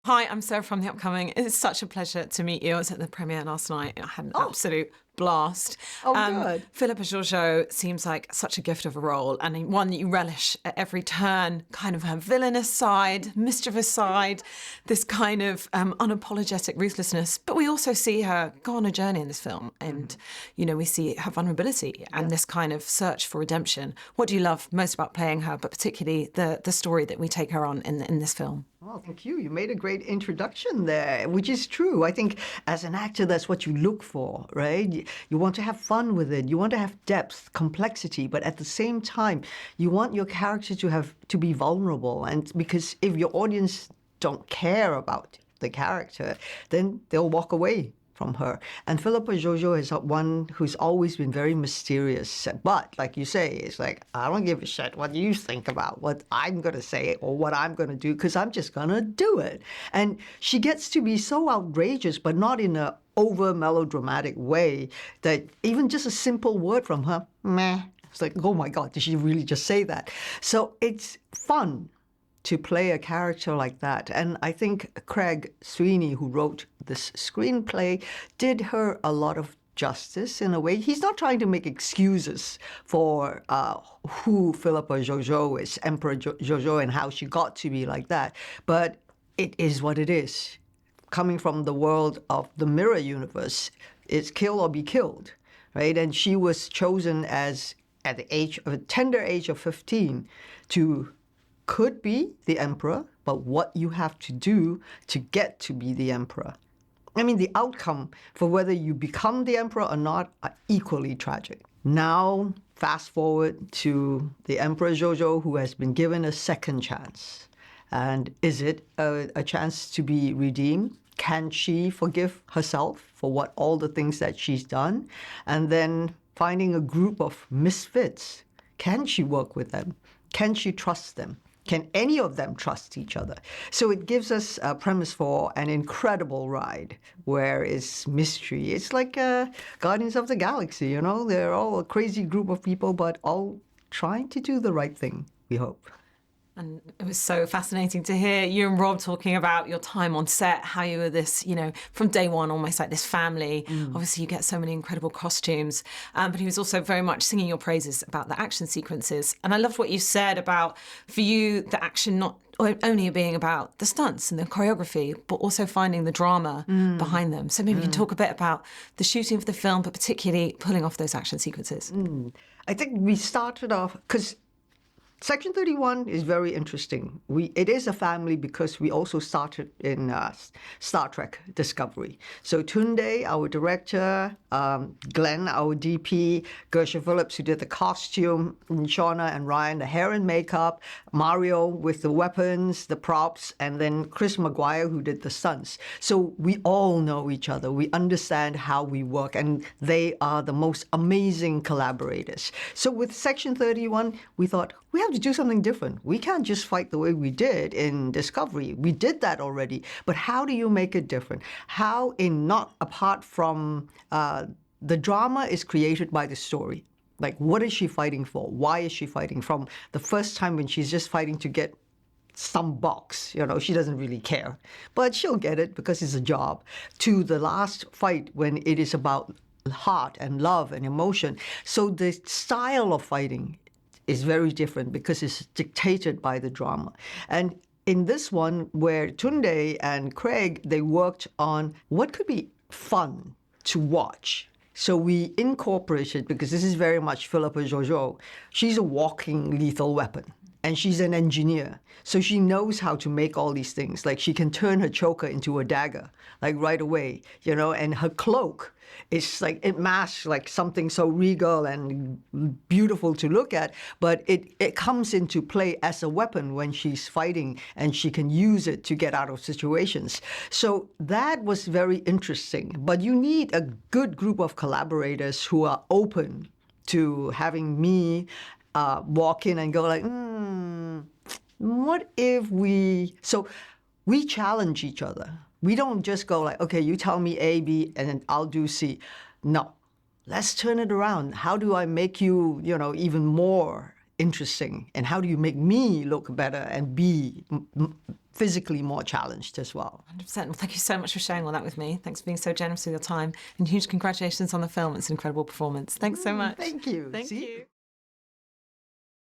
Hi, I'm Sarah from The Upcoming. It's such a pleasure to meet you. I was at the premiere last night. I had an absolute blast. Good. Philippa Georgiou seems like such a gift of a role, and one that you relish at every turn, kind of her villainous side, mischievous side, this kind of unapologetic ruthlessness. But we also see her go on a journey in this film, and, we see her vulnerability and this kind of search for redemption. What do you love most about playing her, but particularly the story that we take her on in this film? Oh, thank you. You made a great introduction there, which is true. I think as an actor, that's what you look for, right? You want to have fun with it. You want to have depth, complexity, but at the same time, you want your character to be vulnerable. And because if your audience don't care about the character, then they'll walk away from her. And Philippa Georgiou is one who's always been very mysterious. But like you say, it's like, I don't give a shit what you think about what I'm going to say or what I'm going to do, because I'm just going to do it. And she gets to be so outrageous, but not in a over melodramatic way, that even just a simple word from her, meh, it's like, oh my God, did she really just say that? So it's fun to play a character like that. And I think Craig Sweeny, who wrote this screenplay, did her a lot of justice in a way. He's not trying to make excuses for who Philippa Georgiou is, Emperor Georgiou, and how she got to be like that. But it is what it is. Coming from the world of the mirror universe, it's kill or be killed, right? And she was chosen at the tender age of 15 to could be the emperor, but what you have to do to get to be the emperor. I mean, the outcome for whether you become the emperor or not are equally tragic. Now, fast forward to the Emperor Georgiou, who has been given a second chance. And is it a chance to be redeemed? Can she forgive herself for all the things that she's done? And then finding a group of misfits. Can she work with them? Can she trust them? Can any of them trust each other? So it gives us a premise for an incredible ride where it's mystery. It's like Guardians of the Galaxy, They're all a crazy group of people, but all trying to do the right thing, we hope. And it was so fascinating to hear you and Rob talking about your time on set, how you were this, from day one, almost like this family. Obviously, you get so many incredible costumes, but he was also very much singing your praises about the action sequences. And I loved what you said about, for you, the action not only being about the stunts and the choreography, but also finding the drama behind them. So maybe you can talk a bit about the shooting of the film, but particularly pulling off those action sequences. I think we started off, because Section 31 is very interesting. It is a family because we also started in Star Trek Discovery. So Tunde, our director, Glenn, our DP, Gersha Phillips, who did the costume, Shauna and Ryan, the hair and makeup, Mario with the weapons, the props, and then Chris Maguire, who did the stunts. So we all know each other. We understand how we work, and they are the most amazing collaborators. So with Section 31, we thought, we have to do something different. We can't just fight the way we did in Discovery. We did that already. But how do you make it different? How, not apart from the drama is created by the story. Like, what is she fighting for? Why is she fighting? From the first time when she's just fighting to get some box, she doesn't really care. But she'll get it because it's a job. To the last fight when it is about heart and love and emotion. So the style of fighting is very different because it's dictated by the drama. And in this one, where Tunde and Craig, they worked on what could be fun to watch. So we incorporated, because this is very much Philippa Georgiou, she's a walking lethal weapon. And she's an engineer. So she knows how to make all these things. Like, she can turn her choker into a dagger, like right away, and her cloak is like, it masks like something so regal and beautiful to look at, but it comes into play as a weapon when she's fighting, and she can use it to get out of situations. So that was very interesting. But you need a good group of collaborators who are open to having me walk in and go like, what if so we challenge each other. We don't just go like, okay, you tell me A, B, and then I'll do C. No, let's turn it around. How do I make you, even more interesting, and how do you make me look better and be physically more challenged as well. 100%. Well, thank you so much for sharing all that with me. Thanks for being so generous with your time, and huge congratulations on the film. It's an incredible performance. Thanks so much. Thank you. Thank you.